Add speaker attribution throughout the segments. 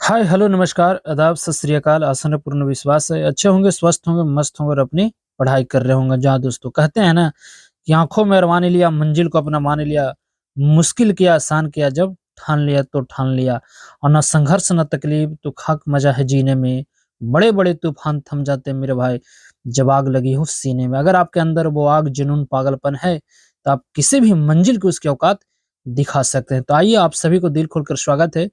Speaker 1: Hi hello नमस्कार आदाब सत श्री अकाल। आसन है पूर्ण विश्वास है अच्छे होंगे, स्वस्थ होंगे, मस्त होंगे और अपनी पढ़ाई कर रहे होंगे। जहाँ दोस्तों कहते हैं ना कि आंखों में अरमान लिया, मंजिल को अपना मान लिया, मुश्किल किया आसान किया, जब ठान लिया तो ठान लिया। और ना संघर्ष ना तकलीफ तो खाक मजा है जीने में। बड़े बड़े तूफान थम जाते हैं मेरे भाई जब आग लगी हो सीने में। अगर आपके अंदर वो आग जुनून पागलपन है तो आप किसी भी मंजिल की उसकी औकात दिखा सकते हैं। तो आइए आप सभी को दिल खोलकर स्वागत है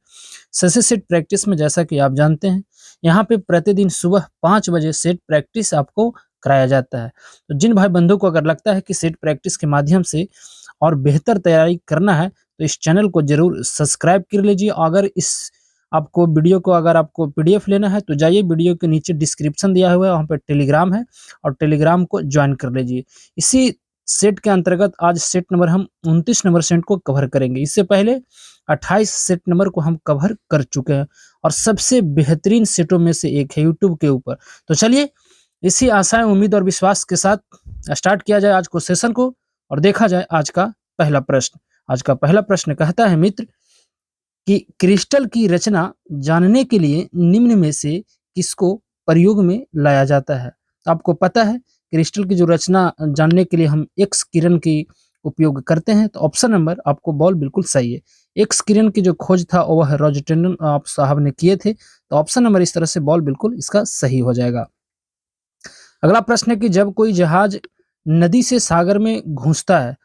Speaker 1: ससे सेट प्रैक्टिस में। जैसा कि आप जानते हैं यहाँ पे प्रतिदिन सुबह 5 बजे सेट प्रैक्टिस आपको कराया जाता है। तो जिन भाई बंधु को अगर लगता है कि सेट प्रैक्टिस के माध्यम से और बेहतर तैयारी करना है तो इस चैनल को जरूर सब्सक्राइब कर लीजिए। अगर इस आपको वीडियो को अगर आपको पीडीएफ लेना है तो जाइए, वीडियो के नीचे डिस्क्रिप्शन दिया हुआ है, वहाँ पे टेलीग्राम है और टेलीग्राम को ज्वाइन कर लीजिए। इसी सेट के अंतर्गत आज सेट नंबर हम 29 नंबर सेट को कवर करेंगे। इससे पहले 28 सेट नंबर को हम कवर कर चुके हैं और सबसे बेहतरीन सेटों में से एक है यूट्यूब के ऊपर। तो चलिए इसी आशा, उम्मीद और विश्वास के साथ स्टार्ट किया जाए आज को सेशन को और देखा जाए आज का पहला प्रश्न। आज का पहला प्रश्न कहता है मित्र कि क्रिस्टल की रचना जानने के लिए निम्न में से किसको प्रयोग में लाया जाता है। तो आपको पता है क्रिस्टल की जो रचना जानने के लिए हम एक्स किरण की उपयोग करते हैं। तो ऑप्शन नंबर आपको बॉल बिल्कुल सही है। एक्स किरण की जो खोज था वह रॉजरटन आप साहब ने किए थे। तो ऑप्शन नंबर इस तरह से बॉल बिल्कुल इसका सही हो जाएगा। अगला प्रश्न है कि जब कोई जहाज नदी से सागर में घुसता है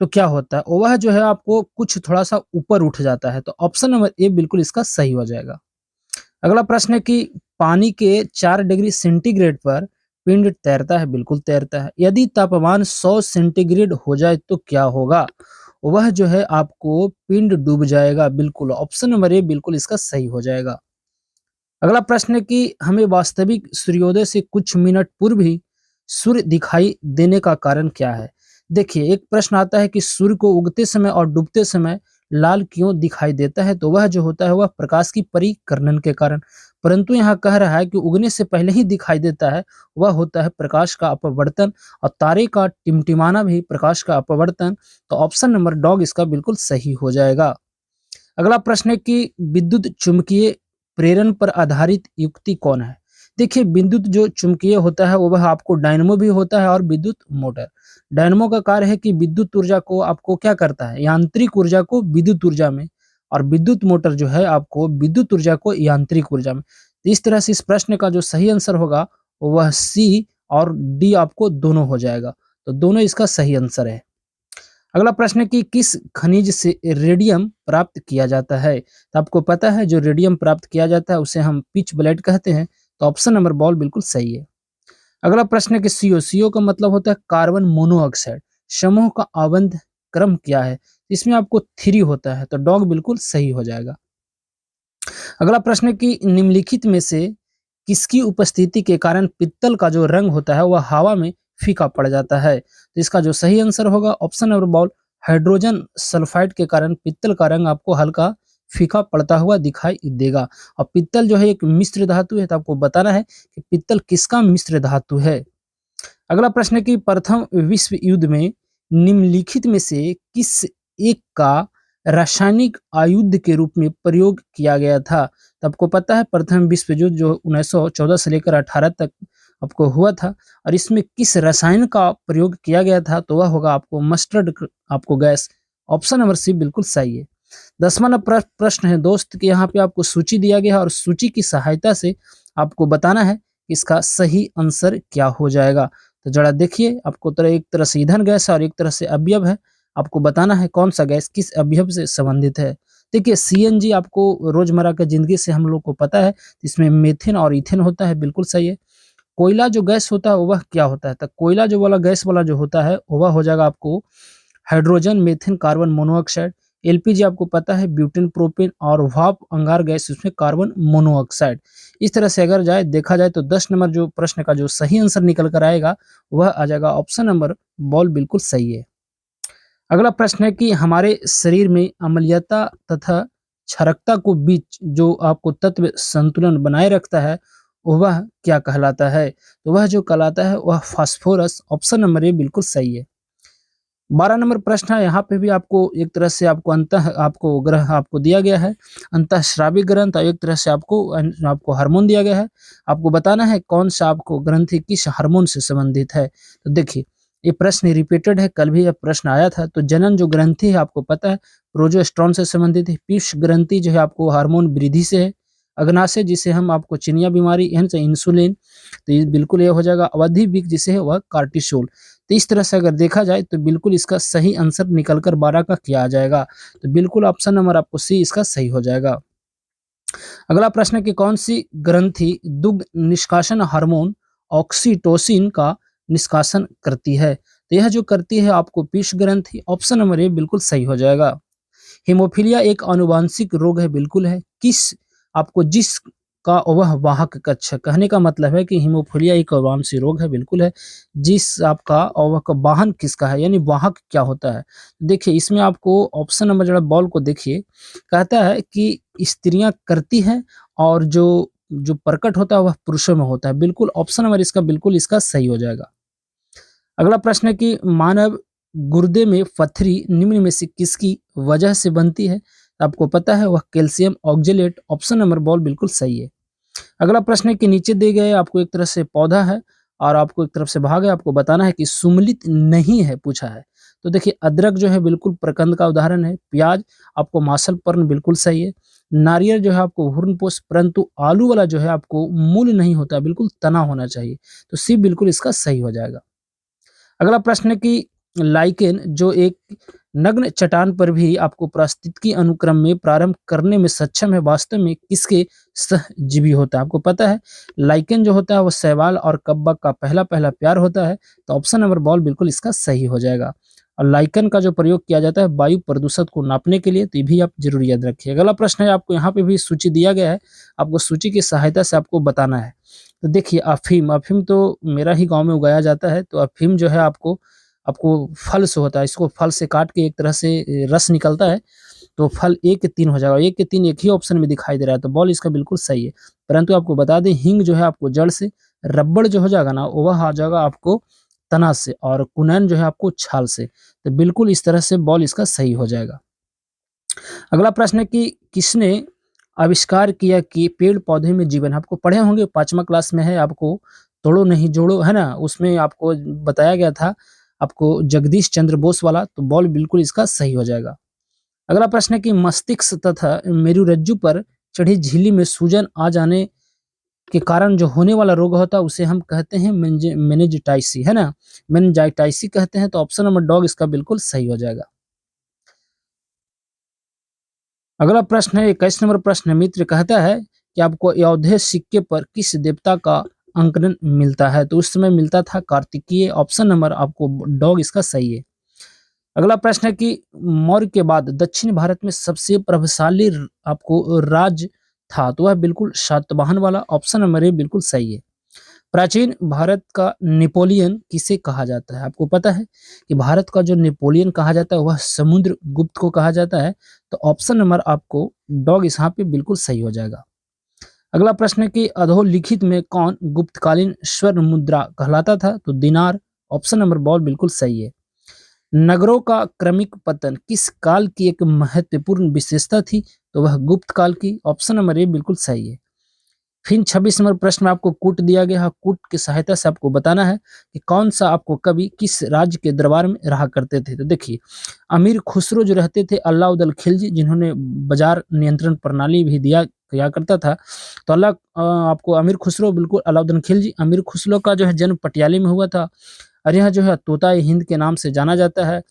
Speaker 1: तो क्या होता है? वह जो है आपको कुछ थोड़ा-सा ऊपर उठ जाता है। तो ऑप्शन नंबर ए बिल्कुल इसका सही हो जाएगा। अगला प्रश्न है कि पानी के 4 डिग्री सेंटीग्रेड पर पिंड तैरता है, बिल्कुल तैरता है। यदि तापमान 100 सेंटीग्रेड हो जाए तो क्या होगा? वह जो है आपको पिंड डूब जाएगा, बिल्कुल ऑप्शन नंबर ए बिल्कुल इसका सही हो जाएगा। अगला प्रश्न है कि हमें वास्तविक सूर्योदय से कुछ मिनट पूर्व ही सूर्य दिखाई देने का कारण क्या है? देखिए, एक प्रश्न आता है कि सूर्य को उगते समय और डूबते समय लाल क्यों दिखाई देता है? तो वह जो होता है वह प्रकाश की परिकर्णन के कारण। परंतु यहाँ कह रहा है कि उगने से पहले ही दिखाई देता है, वह होता है प्रकाश का अपवर्तन और तारे का टिमटिमाना भी प्रकाश का अपवर्तन। तो ऑप्शन नंबर डॉग इसका बिल्कुल सही हो जाएगा। अगला प्रश्न है कि विद्युत चुम्बकीय प्रेरण पर आधारित युक्ति कौन है? देखिए, विद्युत जो चुम्बकीय होता है वो वह आपको डायनेमो भी होता है और विद्युत मोटर। डायनेमो का कार्य है कि विद्युत ऊर्जा को आपको क्या करता है, यांत्रिक ऊर्जा को विद्युत ऊर्जा में, और विद्युत मोटर जो है आपको विद्युत ऊर्जा को यांत्रिक ऊर्जा में। तो इस तरह से इस प्रश्न का जो सही आंसर होगा वह सी और डी आपको दोनों हो जाएगा। तो दोनों इसका सही आंसर है। अगला प्रश्न है कि किस खनिज से रेडियम प्राप्त किया जाता है? तो आपको पता है जो रेडियम प्राप्त किया जाता है उसे हम पिच ब्लेड कहते हैं। तो ऑप्शन नंबर बॉल बिल्कुल सही है। अगला प्रश्न है कि सीओ सीओ का मतलब होता है कार्बन मोनोऑक्साइड। समूह का आबंध क्रम क्या है? इसमें आपको 3 होता है। तो डॉग बिल्कुल सही हो जाएगा। अगला प्रश्न है कि निम्नलिखित में से किसकी उपस्थिति के कारण पित्तल का जो रंग होता है वह हवा में फीका पड़ जाता है? तो इसका जो सही आंसर होगा option number ball hydrogen sulphide के कारण पित्तल का रंग आपको हल्का फीका पड़ता हुआ दिखाई देगा। और पित्तल जो है एक मिश्र धातु है, तो आपको बताना है कि पित्तल किसका मिश्र धातु है। अगला प्रश्न है कि प्रथम विश्व युद्ध में निम्नलिखित में से किस एक का रासायनिक आयुध के रूप में प्रयोग किया गया था? तो आपको पता है प्रथम विश्व युद्ध जो 1914 से लेकर 18 तक आपको हुआ था और इसमें किस रसायन का प्रयोग किया गया था? तो वह होगा आपको मस्टर्ड आपको गैस। ऑप्शन नंबर सी बिल्कुल सही है। 10वां नंबर प्रश्न है दोस्त कि यहाँ पे आपको सूची दिया गया है और सूची की सहायता से आपको बताना है कि इसका सही आंसर क्या हो जाएगा। तो जरा देखिए, आपको एक तरह से ईंधन गैस है और एक तरह से अवयव है। आपको बताना है कौन सा गैस किस अवयव से संबंधित है। देखिए, सीएनजी आपको रोजमर्रा की जिंदगी से हम लोग को पता है, इसमें मीथेन और ईथेन होता है, बिल्कुल सही है। कोयला जो गैस होता है वह क्या होता है? तो कोयला जो वाला गैस वाला जो होता है वह हो जाएगा आपको hydrogen methane carbon monoxide. LPG आपको पता है ब्यूटेन प्रोपेन और भाप अंगार गैस उसमें कार्बन मोनोऑक्साइड। इस तरह से अगर जाए देखा जाए तो 10 नंबर जो प्रश्न का जो सही आंसर निकल कर आएगा वह आ जाएगा ऑप्शन नंबर बॉल बिल्कुल सही है। अगला प्रश्न है कि हमारे शरीर में अम्लीयता तथा क्षारकता को बीच जो आपको तत्व संतुलन बनाए रखता है वह क्या कहलाता है? तो वह जो कहलाता है वह फास्फोरस। ऑप्शन नंबर ए बिल्कुल सही है। 12 नंबर प्रश्न है, यहाँ पे भी आपको एक तरह से आपको आपको ग्रह आपको दिया गया है, अंतःस्रावी ग्रंथ, और एक तरह से आपको हार्मोन दिया गया है। आपको बताना है कौन-सा आपको ग्रंथि किस हार्मोन से संबंधित है। तो देखिए, ये प्रश्न रिपीटेड है, कल भी यह प्रश्न आया था। तो जनन जो ग्रंथि है आपको पता है प्रोजेस्टेरोन से संबंधित है, पीयूष ग्रंथि जो है आपको हार्मोन वृद्धि से है, अग्नाशय जिसे हम आपको चिनिया बीमारी यानी से इंसुलिन, तो ये बिल्कुल ये हो जाएगा। अवधि विक जिसे है वह कार्टिसोल। तो इस तरह से अगर देखा जाए तो बिल्कुल इसका सही आंसर निकल कर 12 का क्या आ जाएगा? तो बिल्कुल ऑप्शन नंबर आपको सी इसका सही हो जाएगा। अगला प्रश्न है कि कौन-सी ग्रंथि दुग्ध निष्कासन हार्मोन ऑक्सीटोसिन का निष्कासन करती है? तो यह जो करती है आपको पीयूष ग्रंथि, ऑप्शन नंबर ए बिल्कुल सही हो जाएगा। हीमोफीलिया एक आनुवांशिक रोग है, बिल्कुल है। आपको जिस का वह वाहक कक्ष है, कहने का मतलब है कि हीमोफीलिया एक आनुवांशिक रोग है, बिल्कुल है। जिस आपका और वह का वाहन किसका है, यानी वाहक क्या होता है? देखिए इसमें आपको ऑप्शन नंबर जो है बॉल को देखिए, कहता है कि स्त्रियाँ करती हैं और जो जो प्रकट होता है वह पुरुषों में होता है। बिल्कुल ऑप्शन नंबर इसका बिल्कुल इसका सही हो जाएगा। अगला प्रश्न है कि मानव गुर्दे में पथरी निम्न में से किसकी वजह से बनती है? आपको पता है वह calcium oxalate, option number ball बिल्कुल सही है। अगला प्रश्न है कि नीचे दिए गए आपको एक तरह से पौधा है और आपको एक तरफ से भाग है, आपको बताना है कि सुम्मिलित नहीं है पूछा है। तो देखिए अदरक जो है बिल्कुल प्रकंद का उदाहरण है, प्याज आपको मासल पर्ण बिल्कुल सही है, नारियल जो है आपको भ्रूणपोष, परंतु आलू वाला जो है आपको मूल नहीं होता, बिल्कुल तना होना चाहिए। तो सी बिल्कुल इसका सही हो जाएगा। अगला प्रश्न है कि लाइकेन जो एक नग्न चट्टान पर भी आपको पारिस्थितिकी अनुक्रम में प्रारंभ करने में सक्षम है, वास्तव में किसके सहजीवी होता है? आपको पता है लाइकेन जो होता है वो शैवाल और कवक का पहला-पहला प्यार होता है, तो ऑप्शन नंबर बॉल बिल्कुल इसका सही हो जाएगा। और लाइकेन का जो प्रयोग किया जाता है वायु प्रदूषण को नापने के लिए, तो ये भी आप ज़रूर याद रखिए। अगला प्रश्न है आपको यहाँ पे भी सूची दिया गया है, आपको सूची की सहायता से आपको बताना है। तो देखिए अफ़ीम, अफ़ीम तो मेरा ही गाँव में उगाया जाता है, तो अफ़ीम जो है आपको आपको फल से होता है, इसको फल से काट के एक तरह से रस निकलता है, तो फल 1 के 3 हो जाएगा, 1 के 3 एक ही ऑप्शन में दिखाई दे रहा है, तो बॉल इसका बिल्कुल सही है। परंतु आपको बता दें हींग जो है आपको जड़ से, रबड़ जो हो जाएगा ना, वह आ जाएगा आपको तना से और कुनैन जो है आपको छाल से, तो बिल्कुल इस तरह से बॉल इसका सही हो जाएगा। अगला प्रश्न है कि किसने आविष्कार किया कि पेड़-पौधे में जीवन है? आपको पढ़े होंगे 5वाँ क्लास में है आपको तोड़ो नहीं जोड़ो, है ना? उसमें आपको बताया गया था, आपको जगदीश चंद्र बोस वाला, तो बॉल बिल्कुल इसका सही हो जाएगा। अगला प्रश्न है कि मस्तिष्क तथा मेरुरज्जु पर चढ़ी झिल्ली में सूजन आ जाने के कारण जो होने वाला रोग होता है उसे हम कहते हैं मेनिंजाइटिस, है ना? मेनिंजाइटिस कहते हैं, तो ऑप्शन नंबर डॉग इसका बिल्कुल सही हो जाएगा। अगला प्रश्न है 21 नंबर प्रश्न मित्र कहता है कि आपको अयोध्या सिक्के पर किस देवता का अंकन मिलता है? तो उस समय मिलता था कार्तिकेय, ऑप्शन नंबर आपको डॉग इसका सही है। अगला प्रश्न है कि मौर्य के बाद दक्षिण भारत में सबसे प्रभावशाली आपको राज्य था, तो वह बिल्कुल सातवाहन वाला, ऑप्शन नंबर ए बिल्कुल सही है। प्राचीन भारत का नेपोलियन किसे कहा जाता है? आपको पता है कि भारत का जो नेपोलियन कहा जाता है वह समुद्रगुप्त को कहा जाता है, तो ऑप्शन नंबर आपको डॉग यहाँ पे बिल्कुल सही हो जाएगा। अगला प्रश्न है कि अधोलिखित में कौन गुप्तकालीन स्वर्ण मुद्रा कहलाता था? तो दिनार, ऑप्शन नंबर बॉल बिल्कुल सही है। नगरों का क्रमिक पतन किस काल की एक महत्वपूर्ण विशेषता थी? तो वह गुप्त काल की, ऑप्शन नंबर ए बिल्कुल सही है। फिर 26 नंबर प्रश्न में आपको कूट दिया गया है, कूट की सहायता से आपको बताना है कि कौन-सा आपको कवि किस राज्य के दरबार में रहा करते थे। तो देखिए, अमीर खुसरो जो रहते थे अलाउद्दीन खिलजी, जिन्होंने बाज़ार नियंत्रण प्रणाली भी दिया किया करता था। तो आपको अमीर खुसरो बिल्कुल अलाउद्दीन खिलजी, अमीर खुसरो का जो है जन्म पटियाला में हुआ था और यह जो है तोता-ए हिंद के नाम से जाना जाता है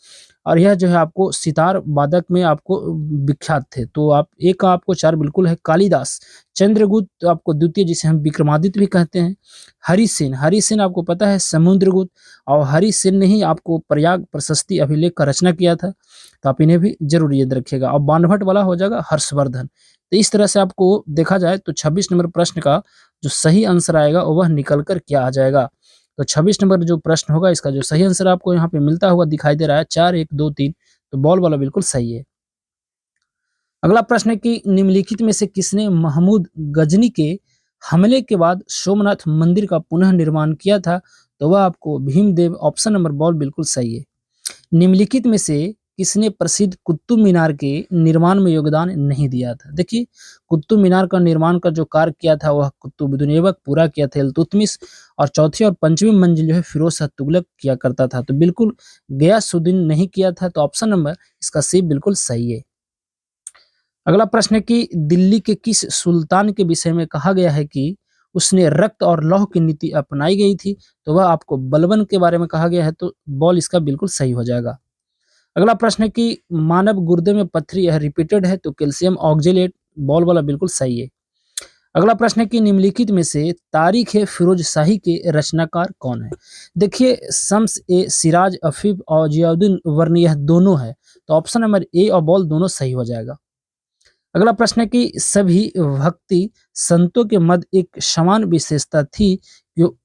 Speaker 1: और यह जो है आपको सितार वादक में आपको विख्यात थे। तो आप एक का आपको 4 बिल्कुल है। कालिदास, चंद्रगुप्त आपको द्वितीय जिसे हम विक्रमादित्य भी कहते हैं। हरिसेन, हरिसेन आपको पता है समुद्रगुप्त और हरिसेन ने ही आपको प्रयाग प्रशस्ति अभिलेख का रचना किया था। तो आप इन्हें भी ज़रूर याद रखिएगा और बाणभट्ट वाला हो जाएगा हर्षवर्धन। तो इस तरह से आपको देखा जाए तो 26 नंबर प्रश्न का जो सही आंसर आएगा वह निकल कर क्या आ जाएगा। तो 26 नंबर जो प्रश्न होगा इसका जो सही आंसर आपको यहाँ पे मिलता हुआ दिखाई दे रहा है 4, 1, 2, 3, तो बॉल वाला बिल्कुल सही है। अगला प्रश्न है कि निम्नलिखित में से किसने महमूद गजनी के हमले के बाद सोमनाथ मंदिर का पुनः निर्माण किया था? तो वह आपको भीमदेव, ऑप्शन नंबर बॉल बिल्कुल सही है। निम्नलिखित में से किसने प्रसिद्ध कुतुब मीनार के निर्माण में योगदान नहीं दिया था? देखिए, कुतुब मीनार का निर्माण का जो कार्य किया था वह कुतुबुद्दीन ऐबक पूरा किया था इल्तुतमिश, और चौथी और पंचवी मंजिल जो है फिरोज शाह तुगलक किया करता था। तो बिल्कुल गयासुद्दीन नहीं किया था, तो ऑप्शन नंबर इसका सी बिल्कुल सही है। अगला प्रश्न है कि दिल्ली के किस सुल्तान के विषय में कहा गया है कि उसने रक्त और लौह की नीति अपनाई गई थी? तो वह आपको बलबन के बारे में कहा गया है, तो बॉल इसका बिल्कुल सही हो जाएगा। अगला प्रश्न है कि मानव गुर्दे में पत्थरी यह रिपीटेड है, तो कैल्शियम ऑक्जेलेट, बॉल वाला बिल्कुल सही है। अगला प्रश्न है कि निम्नलिखित में से तारीख ए फिरोज शाही के रचनाकार कौन है? देखिए, शम्स ए सिराज अफीफ और जियाउद्दीन वर्नी यह दोनों है, तो ऑप्शन नंबर ए और बॉल दोनों सही हो जाएगा। अगला प्रश्न है कि सभी भक्ति संतों के मध्य एक समान विशेषता थी, जो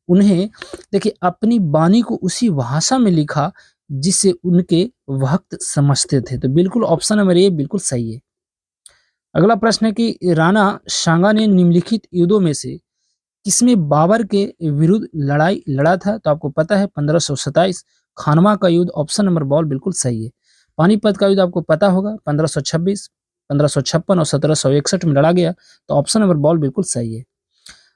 Speaker 1: उन्हें देखिए अपनी वाणी को उसी भाषा में लिखा जिसे उनके भक्त समझते थे, तो बिल्कुल ऑप्शन नंबर ए बिल्कुल सही है। अगला प्रश्न है कि राणा सांगा ने निम्नलिखित युद्धों में से किसमें बाबर के विरुद्ध लड़ाई लड़ा था? तो आपको पता है 1527 खानवा का युद्ध, ऑप्शन नंबर बॉल बिल्कुल सही है। पानीपत का युद्ध आपको पता होगा 1526, 1556 और 1761 में लड़ा गया, तो ऑप्शन नंबर बॉल बिल्कुल सही है।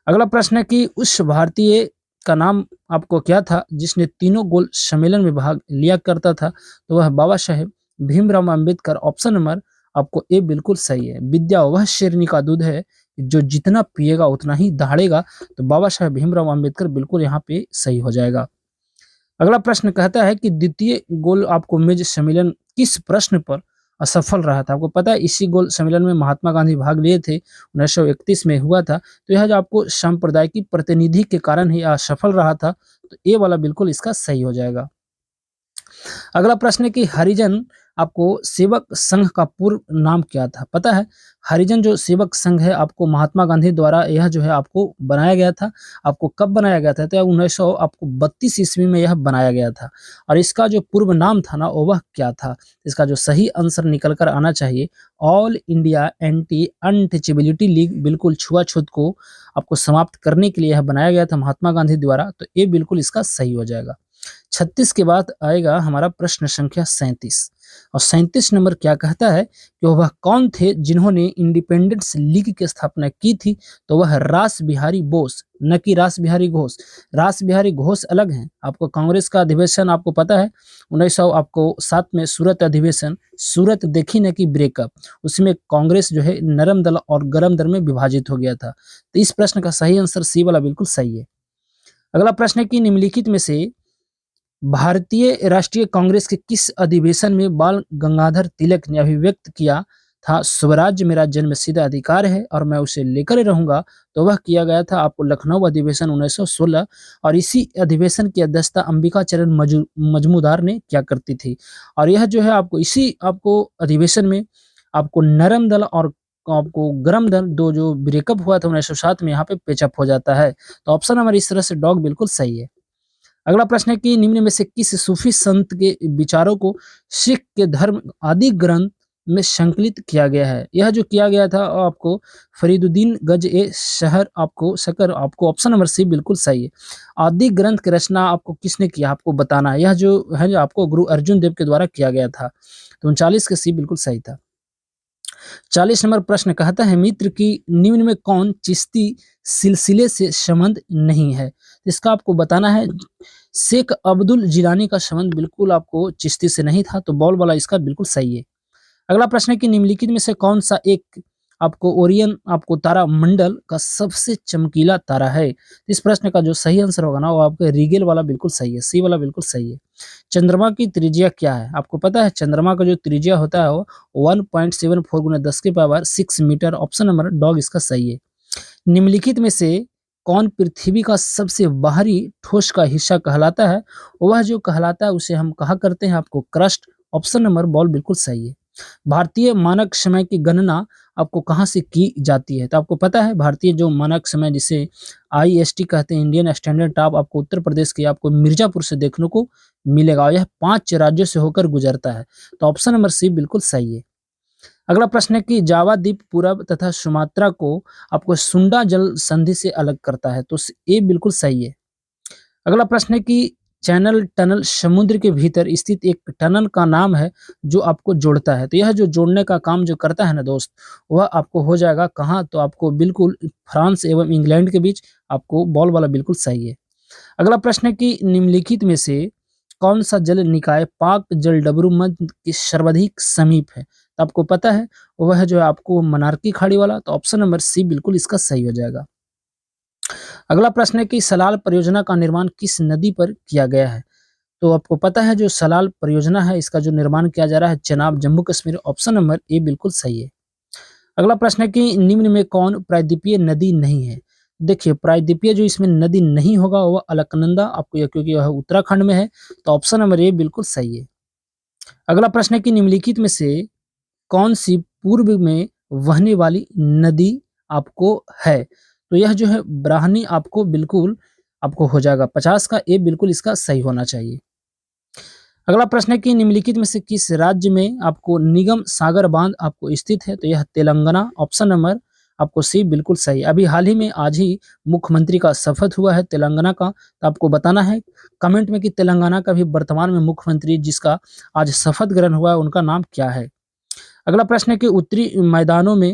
Speaker 1: अगला प्रश्न है कि उस भारतीय का नाम आपको क्या था जिसने तीनों गोल सम्मेलन में भाग लिया करता था? तो वह बाबा साहेब भीमराव अम्बेडकर, ऑप्शन नंबर आपको ए बिल्कुल सही है। विद्या वह शेरनी का दूध है जो जितना पिएगा उतना ही दहाड़ेगा, तो बाबा साहेब भीमराव अम्बेडकर बिल्कुल यहाँ पे सही हो जाएगा। अगला प्रश्न कहता है कि द्वितीय गोल आपको मेज सम्मेलन किस प्रश्न पर असफल रहा था? आपको पता है इसी गोल सम्मेलन में महात्मा गांधी भाग लिए थे, 1931 में हुआ था। तो यह जो आपको सांप्रदायिक प्रतिनिधि के कारण ही असफल रहा था, तो ए वाला बिल्कुल इसका सही हो जाएगा। अगला प्रश्न है कि हरिजन आपको सेवक संघ का पूर्व नाम क्या था? पता है हरिजन जो सेवक संघ है आपको महात्मा गांधी द्वारा यह जो है आपको बनाया गया था। आपको कब बनाया गया था? तो 1932 ईस्वी में यह बनाया गया था, और इसका जो पूर्व नाम था ना वह क्या था? इसका जो सही आंसर निकल कर आना चाहिए all India anti untouchability league, बिल्कुल छुआछूत को आपको समाप्त करने के लिए यह बनाया गया था महात्मा गांधी द्वारा, तो ये बिल्कुल इसका सही हो जाएगा। 36 के बाद आएगा हमारा प्रश्न संख्या 37, और 37 नंबर क्या कहता है कि वह कौन थे जिन्होंने इंडिपेंडेंस लीग की स्थापना की थी? तो वह रास बिहारी बोस, न कि रास बिहारी घोष। रास बिहारी घोष अलग हैं। आपको कांग्रेस का अधिवेशन आपको पता है 1907 में सूरत अधिवेशन, सूरत देखी न कि ब्रेकअप, उसमें कांग्रेस जो है नरम दल और गरम दल में विभाजित हो गया था। तो इस प्रश्न का सही आंसर सी वाला बिल्कुल सही है। अगला प्रश्न है कि निम्नलिखित में से भारतीय राष्ट्रीय कांग्रेस के किस अधिवेशन में बाल गंगाधर तिलक ने अभिव्यक्त किया था स्वराज्य मेरा जन्मसिद्ध अधिकार है और मैं उसे लेकर रहूंगा? तो वह किया गया था आपको लखनऊ अधिवेशन 1916, और इसी अधिवेशन की अध्यक्षता अंबिका चरण मजमूदार ने क्या करती थी। और यह जो है आपको इसी आपको अधिवेशन में आपको नरम दल और आपको गरम दल दो जो ब्रेकअप हुआ था 1907 में, यहाँ पे पेचअप हो जाता है। तो ऑप्शन नंबर इस तरह से डॉग बिल्कुल सही है। अगला प्रश्न है कि निम्न में से किस सूफी संत के विचारों को सिख के धर्म आदि ग्रंथ में संकलित किया गया है? यह जो किया गया था आपको फरीदुद्दीन गज ए शहर आपको शकर, आपको ऑप्शन नंबर सी बिल्कुल सही है। आदि ग्रंथ की रचना आपको किसने किया आपको बताना है। यह जो है जो आपको गुरु अर्जुन देव के द्वारा किया गया था। तो 39 के सी बिल्कुल सही था। 40 नंबर प्रश्न कहता है मित्र की निम्न में कौन चिश्ती सिलसिले से संबंध नहीं है? इसका आपको बताना है। शेख अब्दुल जिलानी का संबंध बिल्कुल आपको चिश्ती से नहीं था, तो बॉल वाला इसका बिल्कुल सही है। अगला प्रश्न है कि निम्नलिखित में से कौन सा एक आपको ओरियन आपको तारा मंडल का सबसे चमकीला तारा है? इस प्रश्न का जो सही आंसर होगा ना वो आपका रीगेल वाला बिल्कुल सही है, सी वाला बिल्कुल सही है। चंद्रमा की त्रिज्या क्या है? आपको पता है चंद्रमा का जो त्रिज्या होता है वो 1.74 गुना 10 की power 6 metre, option number D इसका सही है। निम्नलिखित में से कौन पृथ्वी का सबसे बाहरी ठोस का हिस्सा कहलाता है? वह जो कहलाता है उसे हम कहा करते हैं आपको क्रस्ट, ऑप्शन नंबर बॉल बिल्कुल सही है। भारतीय मानक समय की गणना आपको कहाँ से की जाती है? तो आपको पता है भारतीय जो मानक समय जिसे IST कहते हैं, इंडियन स्टैंडर्ड टाइम, आपको उत्तर प्रदेश के आपको मिर्जापुर से देखने को मिलेगा, और यह 5 राज्यों से होकर गुजरता है। तो ऑप्शन नंबर सी बिल्कुल सही है। अगला प्रश्न है कि जावा द्वीप पूरब तथा सुमात्रा को आपको सुंडा जल संधि से अलग करता है, तो ए बिल्कुल सही है। अगला प्रश्न है कि चैनल, टनल समुद्र के भीतर स्थित एक टनल का नाम है जो आपको जोड़ता है। तो यह जो जोड़ने का काम जो करता है ना दोस्त, वह आपको हो जाएगा कहाँ? तो आपको बिल्कुल फ्रांस एवं इंग्लैंड के बीच आपको बॉल वाला बिल्कुल सही है। अगला प्रश्न है कि निम्नलिखित में से कौन-सा जल निकाय पाक जलडमरू मध्य के सर्वाधिक समीप है? तो आपको पता है, वह जो है आपको मनारकी खाड़ी वाला, तो ऑप्शन नंबर सी बिल्कुल इसका सही हो जाएगा। अगला प्रश्न है कि सलाल परियोजना का निर्माण किस नदी पर किया गया है? तो आपको पता है जो सलाल परियोजना है इसका जो निर्माण किया जा रहा है Chenab Jammu Kashmir, option number A बिल्कुल सही है। अगला प्रश्न है कि निम्न में कौन प्रायद्वीपीय नदी नहीं है? देखिए प्रायद्वीपीय जो इसमें नदी नहीं होगा वह अलकनंदा आपको, यह क्योंकि यह उत्तराखंड में है, तो ऑप्शन नंबर ए बिल्कुल सही है। अगला प्रश्न है कि निम्नलिखित में से कौन-सी पूर्व में बहने वाली नदी आपको है? तो यह जो है ब्राह्मणी आपको बिल्कुल आपको हो जाएगा 50 का ए बिल्कुल इसका सही होना चाहिए। अगला प्रश्न है कि निम्नलिखित में से किस राज्य में आपको निगम सागर बांध आपको स्थित है? तो यह तेलंगाना, ऑप्शन नंबर आपको सी बिल्कुल सही। अभी हाल ही में आज ही मुख्यमंत्री का शपथ हुआ है तेलंगाना का, तो आपको बताना है कमेंट में कि तेलंगाना का भी वर्तमान में मुख्यमंत्री जिसका आज शपथ ग्रहण हुआ है उनका नाम क्या है? अगला प्रश्न है कि उत्तरी मैदानों में,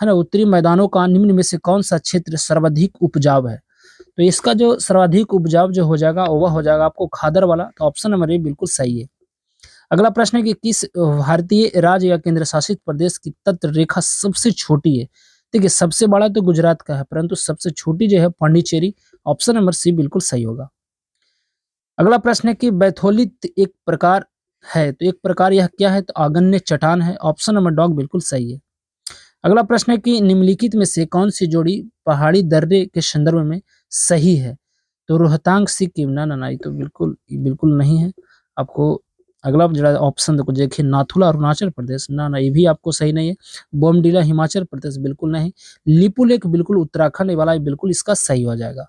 Speaker 1: है ना, उत्तरी मैदानों का निम्न में से कौन-सा क्षेत्र सर्वाधिक उपजाऊ है? तो इसका जो सर्वाधिक उपजाऊ जो हो जाएगा, वह हो जाएगा आपको खादर वाला, तो ऑप्शन नंबर ए बिल्कुल सही है। अगला प्रश्न है कि किस भारतीय राज्य या केंद्र शासित प्रदेश की तट रेखा सबसे छोटी है? देखिए, सबसे बड़ा तो गुजरात का है, परंतु सबसे छोटी जो है पांडिचेरी, ऑप्शन नंबर सी बिल्कुल सही होगा। अगला प्रश्न है कि बैथोलित एक प्रकार है, तो एक प्रकार यह क्या है? तो आग्नेय चट्टान है, ऑप्शन नंबर डॉग बिल्कुल सही है। अगला प्रश्न है कि निम्नलिखित में से कौन-सी जोड़ी पहाड़ी दर्रे के संदर्भ में सही है? तो रोहतांग सिक्किम, ना, ये बिल्कुल नहीं है। आपको अगला जो है ऑप्शन देखो देखिए, नाथुला अरुणाचल प्रदेश, ना, ये भी आपको सही नहीं है। बोमडिला हिमाचल प्रदेश, बिल्कुल नहीं। लिपुलेख बिल्कुल उत्तराखंड वाला, ये बिल्कुल इसका सही हो जाएगा।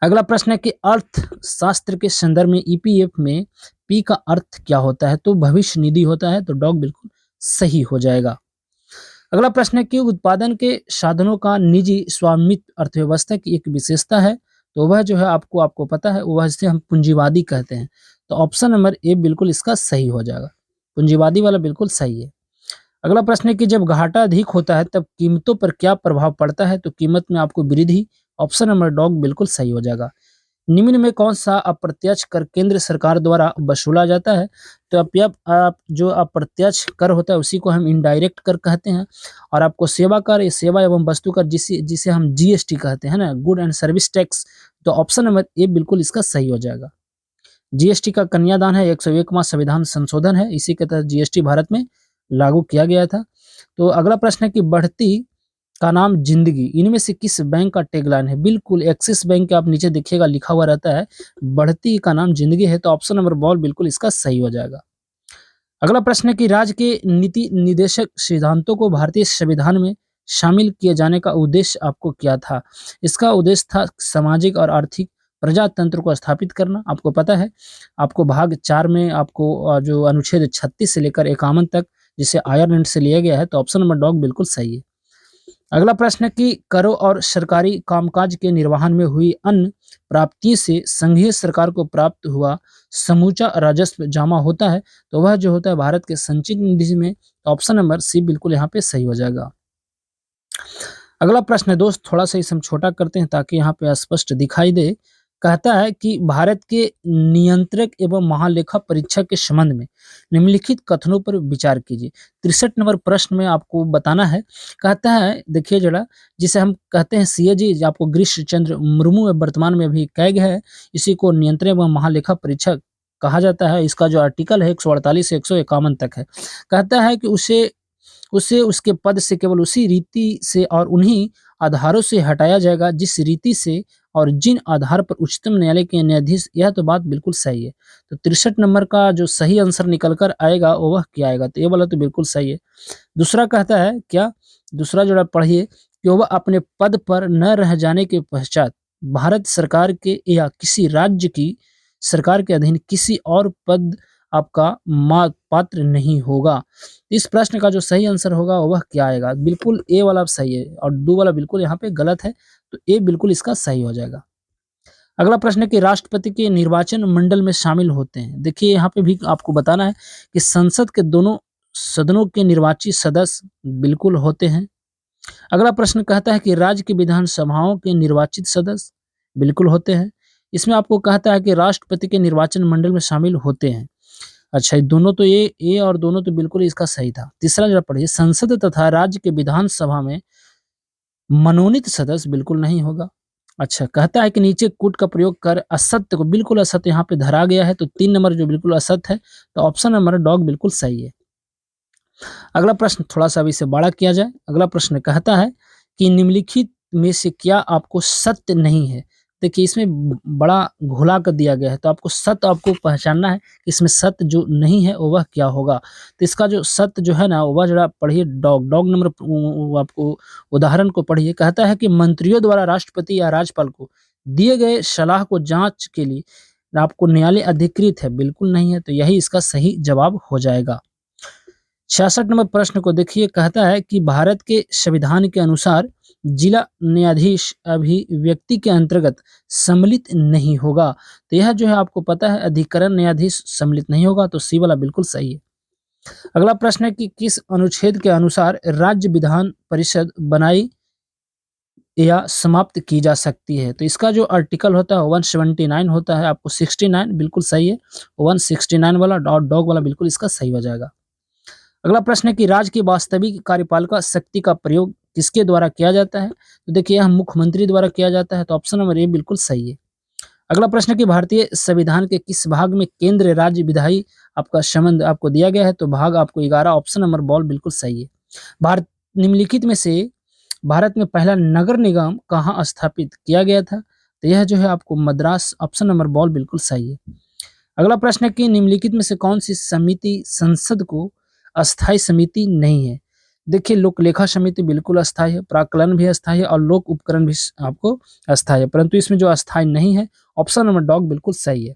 Speaker 1: अगला प्रश्न है कि अर्थशास्त्र के संदर्भ में ईपीएफ में पी का अर्थ क्या होता है? तो भविष्य निधि होता है, तो डॉग बिल्कुल सही हो जाएगा। अगला प्रश्न है कि उत्पादन के साधनों का निजी स्वामित्व अर्थव्यवस्था की एक विशेषता है, तो वह जो है आपको आपको पता है, वह जिसे हम पूंजीवादी कहते हैं, तो ऑप्शन नंबर ए बिल्कुल इसका सही हो जाएगा। पूंजीवादी वाला बिल्कुल सही है। अगला प्रश्न है कि जब घाटा अधिक होता है तब कीमतों पर क्या प्रभाव पड़ता है? तो कीमत में आपको वृद्धि, ऑप्शन नंबर डॉग बिल्कुल सही हो जाएगा। निम्न में कौन-सा अप्रत्यक्ष कर केंद्र सरकार द्वारा वसूला जाता है? तो आप जो अप्रत्यक्ष कर होता है उसी को हम इनडायरेक्ट कर कहते हैं, और आपको सेवा कर, ये सेवा एवं वस्तु कर जिसे जिसे हम जीएसटी कहते हैं ना, गुड एंड सर्विस टैक्स, तो ऑप्शन नंबर ए बिल्कुल इसका सही हो जाएगा। जीएसटी का कन्यादान है, 101वां संविधान संशोधन है, इसी के तहत जीएसटी भारत में लागू किया गया था। तो अगला प्रश्न है कि बढ़ती का नाम ज़िंदगी, इनमें से किस बैंक का टैगलाइन है? बिल्कुल एक्सिस बैंक के आप नीचे देखिएगा लिखा हुआ रहता है, बढ़ती का नाम ज़िंदगी है, तो ऑप्शन नंबर बॉल बिल्कुल इसका सही हो जाएगा। अगला प्रश्न है कि राज्य के नीति निर्देशक सिद्धांतों को भारतीय संविधान में शामिल किए जाने का उद्देश्य आपको क्या था? इसका उद्देश्य था सामाजिक और आर्थिक प्रजातंत्र को स्थापित करना, आपको पता है। आपको भाग 4 में आपको जो अनुच्छेद 36 से लेकर 51 तक जिसे आयरलैंड से लिया गया है, तो ऑप्शन नंबर डॉग बिल्कुल सही है। अगला प्रश्न है कि करों और सरकारी कामकाज के निर्वहन में हुई अन्य प्राप्ति से संघीय सरकार को प्राप्त हुआ समूचा राजस्व जमा होता है, तो वह जो होता है भारत के संचित निधि में, तो ऑप्शन नंबर सी बिल्कुल यहाँ पे सही हो जाएगा। अगला प्रश्न है दोस्त, थोड़ा सा इसे हम छोटा करते हैं ताकि यहाँ पे स्पष्ट दिखाई दे। कहता है कि भारत के नियंत्रक एवं महालेखा परीक्षक के संबंध में निम्नलिखित कथनों पर विचार कीजिए। 63 नंबर प्रश्न में आपको बताना है। कहता है देखिए जरा, जिसे हम कहते हैं सीएजी, जो आपको गिरीश चंद्र मुर्मू वर्तमान में अभी कैग है, इसी को नियंत्रक एवं महालेखा परीक्षक कहा जाता है। इसका जो आर्टिकल है 148 से 151 तक है। कहता है कि उसे उसे उसके पद से केवल उसी रीति से और उन्हीं आधारों से हटाया जाएगा जिस रीति से और जिन आधार पर उच्चतम न्यायालय के न्यायाधीश, यह तो बात बिल्कुल सही है। तो 63 नंबर का जो सही आंसर निकल कर आएगा वह क्या आएगा? तो ये वाला तो बिल्कुल सही है। दूसरा कहता है क्या? दूसरा जो आप पढ़िए कि वह अपने पद पर न रह जाने के पश्चात भारत सरकार के या किसी राज्य की सरकार के अधीन किसी और पद आपका पात्र नहीं होगा। इस प्रश्न का जो सही आंसर होगा वह क्या आएगा? बिल्कुल ए वाला सही है और डू वाला बिल्कुल यहाँ पे गलत है, तो ए बिल्कुल इसका सही हो जाएगा। अगला प्रश्न है कि राष्ट्रपति के निर्वाचन मंडल में शामिल होते हैं। देखिए यहाँ पे भी आपको बताना है कि संसद के दोनों सदनों के निर्वाचित सदस्य बिल्कुल होते हैं। अगला प्रश्न कहता है कि राज्य की विधानसभाओं के निर्वाचित सदस्य बिल्कुल होते हैं। इसमें आपको कहता है कि राष्ट्रपति के निर्वाचन मंडल में शामिल होते हैं। अच्छा, ये दोनों तो ये और दोनों तो बिल्कुल इसका सही था। तीसरा जरा पढ़िए, संसद तथा राज्य के विधानसभा में मनोनीत सदस्य बिल्कुल नहीं होगा। अच्छा, कहता है कि नीचे कूट का प्रयोग कर असत्य को, बिल्कुल असत्य यहाँ पे धरा गया है, तो 3 नंबर जो बिल्कुल असत्य है, तो ऑप्शन नंबर डॉग बिल्कुल सही है। अगला प्रश्न थोड़ा-सा अब इसे बड़ा किया जाए। अगला प्रश्न कहता है कि निम्नलिखित में से क्या आपको सत्य नहीं है? देखिए इसमें बड़ा घुला कर दिया गया है, तो आपको सत्य आपको पहचानना है, इसमें सत्य जो नहीं है वो वह क्या होगा? तो इसका जो सत्य जो है ना, वह ज़रा पढ़िए डॉग, डॉग नंबर वो आपको उदाहरण को पढ़िए। कहता है कि मंत्रियों द्वारा राष्ट्रपति या राज्यपाल को दिए गए सलाह को जाँच के लिए आपको न्यायालय अधिकृत है, बिल्कुल नहीं है, तो यही इसका सही जवाब हो जाएगा। 66 नंबर प्रश्न को देखिए, कहता है कि भारत के संविधान के अनुसार जिला न्यायाधीश अभिव्यक्ति के अंतर्गत सम्मिलित नहीं होगा। तो यह जो है आपको पता है अधिकरण न्यायाधीश सम्मिलित नहीं होगा, तो सी वाला बिल्कुल सही है। अगला प्रश्न है कि किस अनुच्छेद के अनुसार राज्य विधान परिषद बनाई या समाप्त की जा सकती है? तो इसका जो आर्टिकल होता है 179 होता है, आपको 69 बिल्कुल सही है। 169 वाला डॉग वाला बिल्कुल इसका सही हो जाएगा। अगला प्रश्न है कि राज्य की वास्तविक कार्यपालिका शक्ति का प्रयोग किसके द्वारा किया जाता है? तो देखिए यह मुख्यमंत्री द्वारा किया जाता है, तो ऑप्शन नंबर ए बिल्कुल सही है। अगला प्रश्न है कि भारतीय संविधान के किस भाग में केंद्र राज्य विधायी आपका संबंध आपको दिया गया है? तो भाग आपको 11, ऑप्शन नंबर बॉल बिल्कुल सही है। भारत निम्नलिखित में से भारत में पहला नगर निगम कहाँ स्थापित किया गया था? तो यह जो है आपको मद्रास, ऑप्शन नंबर बॉल बिल्कुल सही है। अगला प्रश्न है कि निम्नलिखित में से कौन सी समिति संसद को अस्थायी समिति नहीं है? देखिए लोक लेखा समिति बिल्कुल अस्थायी है, प्राक्कलन भी अस्थायी है और लोक उपकरण भी आपको अस्थायी है, परंतु इसमें जो अस्थायी नहीं है, ऑप्शन नंबर डॉग बिल्कुल सही है।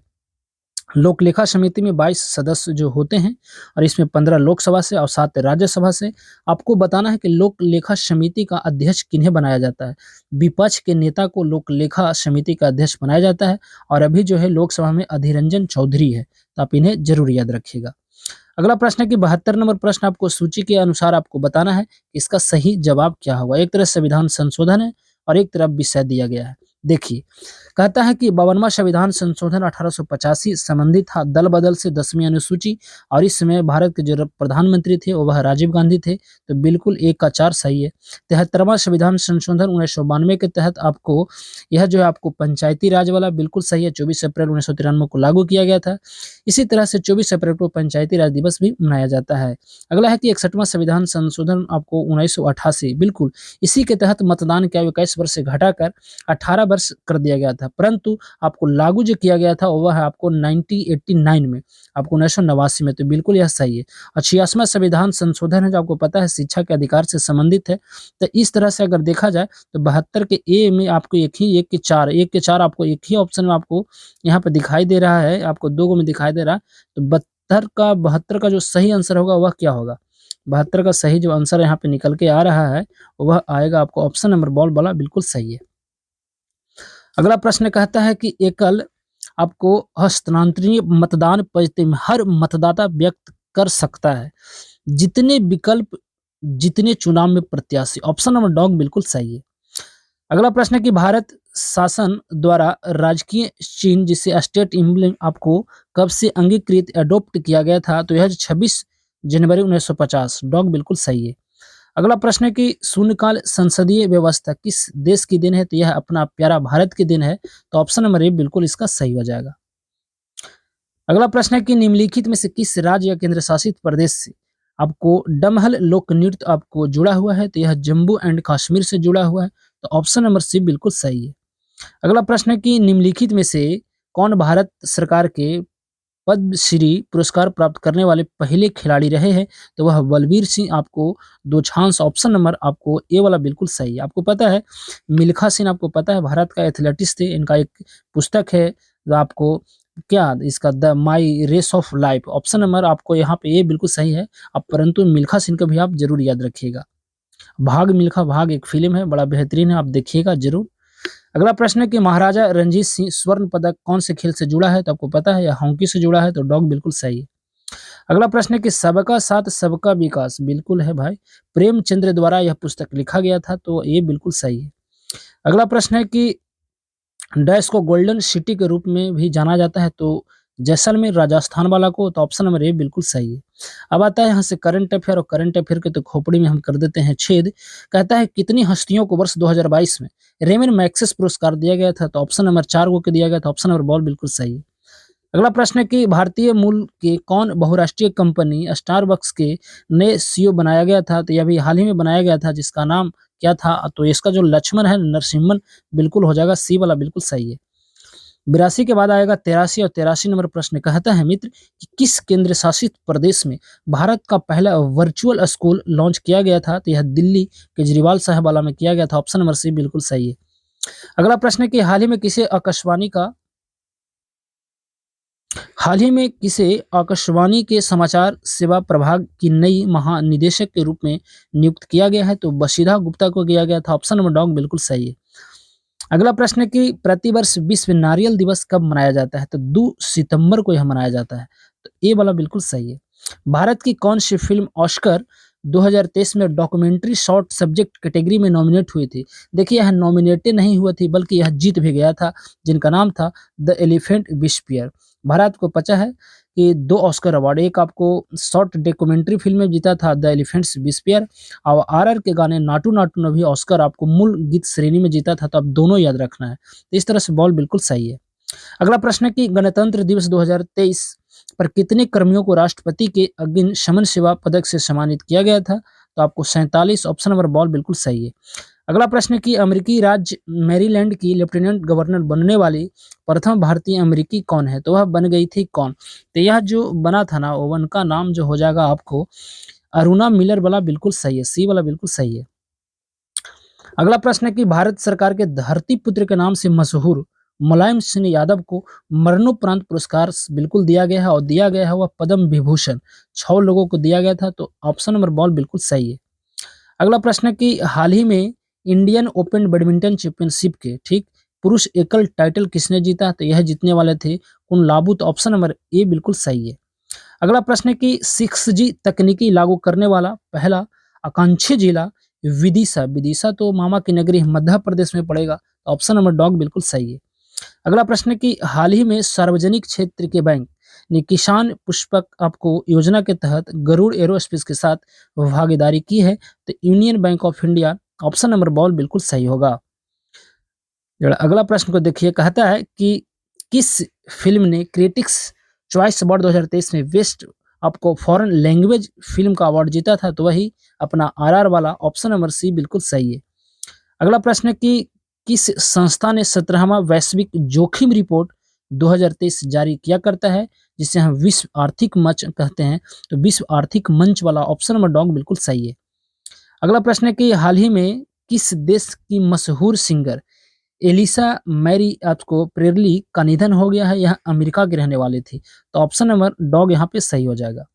Speaker 1: लोक लेखा समिति में 22 सदस्य जो होते हैं और इसमें 15 लोकसभा से और 7 राज्यसभा से। आपको बताना है कि लोक लेखा समिति का अध्यक्ष किन्हें बनाया जाता है? विपक्ष के नेता को लोक लेखा समिति का अध्यक्ष बनाया जाता है और अभी जो है लोकसभा में अधीर रंजन चौधरी है, तो आप इन्हें जरूर याद रखिएगा। अगला प्रश्न है कि 72 नंबर प्रश्न आपको सूची के अनुसार आपको बताना है कि इसका सही जवाब क्या होगा। एक तरफ संविधान संशोधन है और एक तरफ विषय दिया गया है। देखिए कहता है कि 52वां संविधान संशोधन 1885 संबंधित था दल बदल से 10वीं अनुसूची, और इस समय भारत के जो प्रधानमंत्री थे वह राजीव गांधी थे, तो बिल्कुल 1 का 4 सही है। 73वां संविधान संशोधन 1992 के तहत आपको यह जो है आपको पंचायती राज वाला बिल्कुल सही है, 24 अप्रैल 1993 को लागू किया गया था। इसी तरह से 24 अप्रैल को पंचायती राज दिवस भी मनाया जाता है। अगला है कि 61वां संविधान संशोधन आपको 1988 बिल्कुल इसी के तहत मतदान की आयु 21 वर्ष से घटाकर 18 वर्ष कर दिया गया था, परंतु आपको लागू जो किया गया था वह है आपको 1989 में, आपको 1989 में, तो बिल्कुल यह सही है। और 86वां संविधान संशोधन है जो आपको पता है शिक्षा के अधिकार से संबंधित है। तो इस तरह से अगर देखा जाए तो 72 के ए में आपको एक के 4 आपको एक ही ऑप्शन में आपको यहाँ पे दिखाई दे रहा है, आपको 2 गो में दिखाई दे रहा है, तो 72 का जो सही आंसर होगा वह क्या होगा? 72 का सही जो आंसर यहाँ पे निकल के आ रहा है वह आएगा आपको ऑप्शन नंबर बॉल वाला बिल्कुल सही है। अगला प्रश्न कहता है कि एकल आपको हस्तांतरणीय मतदान पद्धति में हर मतदाता व्यक्त कर सकता है जितने विकल्प जितने चुनाव में प्रत्याशी, ऑप्शन नंबर डॉग बिल्कुल सही है। अगला प्रश्न है कि भारत शासन द्वारा राजकीय चिन्ह जिसे स्टेट एम्ब्लम आपको कब से अंगीकृत एडॉप्ट किया गया था? तो यह 26 जनवरी 1950, डॉग बिल्कुल सही है। अगला प्रश्न है कि शून्यकाल संसदीय व्यवस्था किस देश की देन है? तो यह अपना प्यारा भारत की देन है, तो ऑप्शन नंबर ए बिल्कुल इसका सही हो जाएगा। अगला प्रश्न है कि निम्नलिखित में से किस राज्य या केंद्र शासित प्रदेश से आपको डमहल लोक नृत्य आपको जुड़ा हुआ है? तो यह जम्मू एंड कश्मीर से जुड़ा हुआ है, तो ऑप्शन नंबर सी बिल्कुल सही है। अगला प्रश्न है कि निम्नलिखित में से कौन भारत सरकार के पद्मश्री पुरस्कार प्राप्त करने वाले पहले खिलाड़ी रहे हैं? तो वह बलबीर सिंह आपको दोछांस, ऑप्शन नंबर आपको ए वाला बिल्कुल सही है। आपको पता है मिल्खा सिंह आपको पता है भारत का एथलेटिक्स थे, इनका एक पुस्तक है जो आपको क्या इसका the my race of life, option number आपको यहाँ पे ए बिल्कुल सही है। अब परंतु मिल्खा सिंह का भी आप जरूर याद रखिएगा। भाग मिल्खा भाग एक फिल्म है, बड़ा बेहतरीन है, आप देखिएगा जरूर। अगला प्रश्न है कि महाराजा रणजीत सिंह स्वर्ण पदक कौन से खेल से जुड़ा है? तो आपको पता है, या हॉकी से जुड़ा है, तो डॉग बिल्कुल सही है। अगला प्रश्न है कि सबका साथ सबका विकास, बिल्कुल है भाई, प्रेमचंद्र द्वारा यह पुस्तक लिखा गया था, तो ये बिल्कुल सही है। अगला प्रश्न है कि डैश को गोल्डन सिटी के रूप में भी जाना जाता है, तो जैसलमेर राजस्थान वाला को, तो ऑप्शन नंबर ए बिल्कुल सही है। अब आता है यहाँ से करंट अफेयर, और करंट अफेयर के तो खोपड़ी में हम कर देते हैं छेद। कहता है कितनी हस्तियों को वर्ष 2022 में रेमन मैग्सेसे पुरस्कार दिया गया था? तो ऑप्शन नंबर 4 को दिया गया था, ऑप्शन नंबर बॉल बिल्कुल सही है। अगला प्रश्न है कि भारतीय मूल के कौन बहुराष्ट्रीय कंपनी स्टारबक्स के नए सीईओ बनाया गया था? तो यह भी हाल ही में बनाया गया था, जिसका नाम क्या था? तो इसका जो लक्ष्मण है नरसिम्हन, बिल्कुल हो जाएगा, सी वाला बिल्कुल सही है। 82 के बाद आएगा 83 और 83 नंबर प्रश्न। कहता है मित्र कि किस केंद्र शासित प्रदेश में भारत का पहला वर्चुअल स्कूल लॉन्च किया गया था? तो यह दिल्ली केजरीवाल साहब वाला में किया गया था, ऑप्शन नंबर सी बिल्कुल सही है। अगला प्रश्न है कि हाल ही में किसे आकाशवाणी के समाचार सेवा प्रभाग की नई महानिदेशक के रूप में नियुक्त किया गया है? तो बशीरा गुप्ता को किया गया था, ऑप्शन नंबर डॉग बिल्कुल सही है। अगला प्रश्न है कि प्रतिवर्ष विश्व नारियल दिवस कब मनाया जाता है? तो 2 सितंबर को यह मनाया जाता है, तो ये वाला बिल्कुल सही है। भारत की कौन सी फिल्म ऑस्कर 2023 में डॉक्यूमेंट्री शॉर्ट सब्जेक्ट कैटेगरी में नॉमिनेट हुई थी? देखिए, यह नॉमिनेटेड नहीं हुआ थी, बल्कि यह जीत भी गया था, जिनका नाम था द एलिफेंट विस्पियर। भारत को पता है कि 2 ऑस्कर अवार्ड, एक आपको शॉर्ट डॉक्यूमेंट्री फिल्म में जीता था द एलिफेंट्स विस्पियर, और आरआर के गाने नाटू नाटू ने भी ऑस्कर आपको मूल गीत श्रेणी में जीता था, तो आप दोनों याद रखना है। तो इस तरह से बॉल बिल्कुल सही है। अगला प्रश्न है कि गणतंत्र दिवस 2023 पर कितने कर्मियों को राष्ट्रपति के अग्निशमन सेवा पदक से सम्मानित किया गया था? तो आपको 47, ऑप्शन नंबर बॉल बिल्कुल सही है। अगला प्रश्न है कि अमेरिकी राज्य मैरीलैंड की लेफ्टिनेंट गवर्नर बनने वाली प्रथम भारतीय अमेरिकी कौन है? तो वह बन गई थी कौन? तो यह जो बना था ना, वो उनका नाम जो हो जाएगा आपको अरुणा मिलर वाला बिल्कुल सही है, सी वाला बिल्कुल सही है। अगला प्रश्न है कि भारत सरकार के धरती पुत्र के नाम से मशहूर मुलायम सिंह यादव को मरणोपरांत पुरस्कार बिल्कुल दिया गया है, और दिया गया है वह पद्म विभूषण। 6 लोगों को दिया गया था, तो ऑप्शन नंबर बॉल बिल्कुल सही है। अगला प्रश्न है कि हाल ही में इंडियन ओपन बैडमिंटन चैंपियनशिप के ठीक पुरुष एकल टाइटल किसने जीता? तो यह जीतने वाले थे कुनलाबू, तो ऑप्शन नंबर ए बिल्कुल सही है। अगला प्रश्न है कि 6G तकनीकी लागू करने वाला पहला आकांक्षी जिला विदिशा, विदिशा तो मामा की नगरी मध्य प्रदेश में पड़ेगा, तो ऑप्शन नंबर डॉग बिल्कुल सही है। अगला प्रश्न है कि हाल ही में सार्वजनिक क्षेत्र के बैंक ने किसान पुष्पक आपको योजना के तहत गरुड़ एरोस्पेस के साथ भागीदारी की है, तो union bank of India, option number ball बिल्कुल सही होगा। अगला प्रश्न को देखिए, कहता है कि किस फिल्म ने क्रिटिक्स चॉइस अवार्ड 2023 में बेस्ट आपको फॉरेन लैंग्वेज फिल्म का अवार्ड जीता था? तो वही अपना आरआर वाला, ऑप्शन नंबर सी बिल्कुल सही है। अगला प्रश्न है कि किस संस्था ने 17वां वैश्विक जोखिम रिपोर्ट 2023 जारी किया करता है, जिसे हम विश्व आर्थिक मंच कहते हैं? तो विश्व आर्थिक मंच वाला, ऑप्शन नंबर डॉग बिल्कुल सही है। अगला प्रश्न है कि हाल ही में किस देश की मशहूर सिंगर एलिसा मैरी आपको प्रेरली का निधन हो गया है? यह अमेरिका की रहने वाली थी, तो ऑप्शन नंबर डॉग यहाँ पे सही हो जाएगा।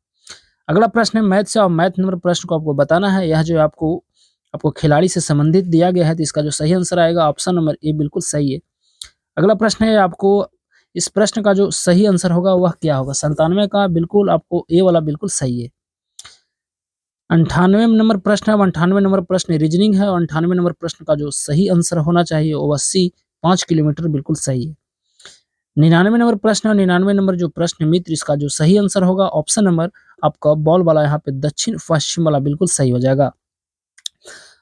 Speaker 1: अगला प्रश्न है मैथ से, और मैथ नंबर प्रश्न को आपको बताना है। यह जो आपको आपको खिलाड़ी से संबंधित दिया गया है, तो इसका जो सही आंसर आएगा ऑप्शन नंबर ए बिल्कुल सही है। अगला प्रश्न है आपको, इस प्रश्न का जो सही आंसर होगा वह क्या होगा? 97 का बिल्कुल आपको ए वाला बिल्कुल सही है। 98 नंबर प्रश्न है, 98 नंबर प्रश्न रीजनिंग है, और 98 नंबर प्रश्न का जो सही आंसर होना चाहिए वो 80 5 किलोमीटर बिल्कुल सही है। 99 नंबर प्रश्न और 99 नंबर जो प्रश्न मित्र, इसका जो सही आंसर होगा ऑप्शन नंबर आपका बॉल वाला यहाँ पे दक्षिण पश्चिम वाला बिल्कुल सही हो जाएगा।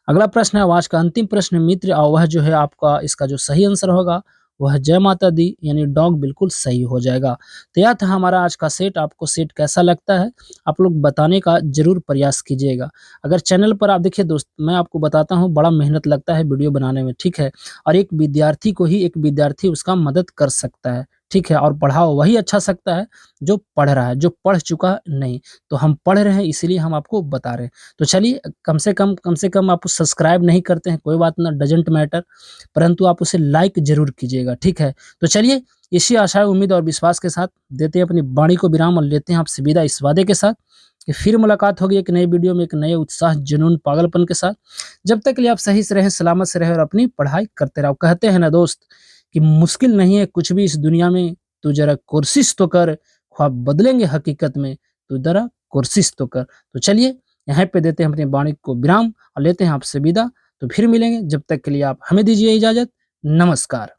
Speaker 1: अगला प्रश्न है आज का अंतिम प्रश्न मित्र, और वह जो है आपका इसका जो सही आंसर होगा वह जय माता दी यानी डॉग बिल्कुल सही हो जाएगा। तो यह था हमारा आज का सेट। आपको सेट कैसा लगता है आप लोग बताने का जरूर प्रयास कीजिएगा। अगर चैनल पर आप देखिए दोस्त, मैं आपको बताता हूँ बड़ा मेहनत लगता है वीडियो बनाने में, ठीक है, और एक विद्यार्थी उसका मदद कर सकता है, ठीक है, और पढ़ाओ वही अच्छा सकता है जो पढ़ रहा है, जो पढ़ चुका नहीं। तो हम पढ़ रहे हैं इसीलिए हम आपको बता रहे हैं। तो चलिए, कम से कम आप सब्सक्राइब नहीं करते हैं, कोई बात ना, डजेंट मैटर, परंतु आप उसे लाइक जरूर कीजिएगा, ठीक है। तो चलिए, इसी आशा, उम्मीद और विश्वास के साथ देते हैं अपनी वाणी को विराम और लेते हैं आपसे विदा इस वादे के साथ कि फिर मुलाकात होगी एक नई वीडियो में, एक नए उत्साह, जुनून, पागलपन के साथ। जब तक के लिए आप सही से रहें, सलामत से रहें और अपनी पढ़ाई करते रहो। कहते हैं ना दोस्त कि मुश्किल नहीं है कुछ भी इस दुनिया में, तू ज़रा कोशिश तो कर, ख्वाब बदलेंगे हकीकत में, तू ज़रा कोशिश तो कर। तो चलिए यहाँ पे देते हैं अपनी वाणी को विराम और लेते हैं आपसे विदा। तो फिर मिलेंगे, जब तक के लिए आप हमें दीजिए इजाज़त। नमस्कार।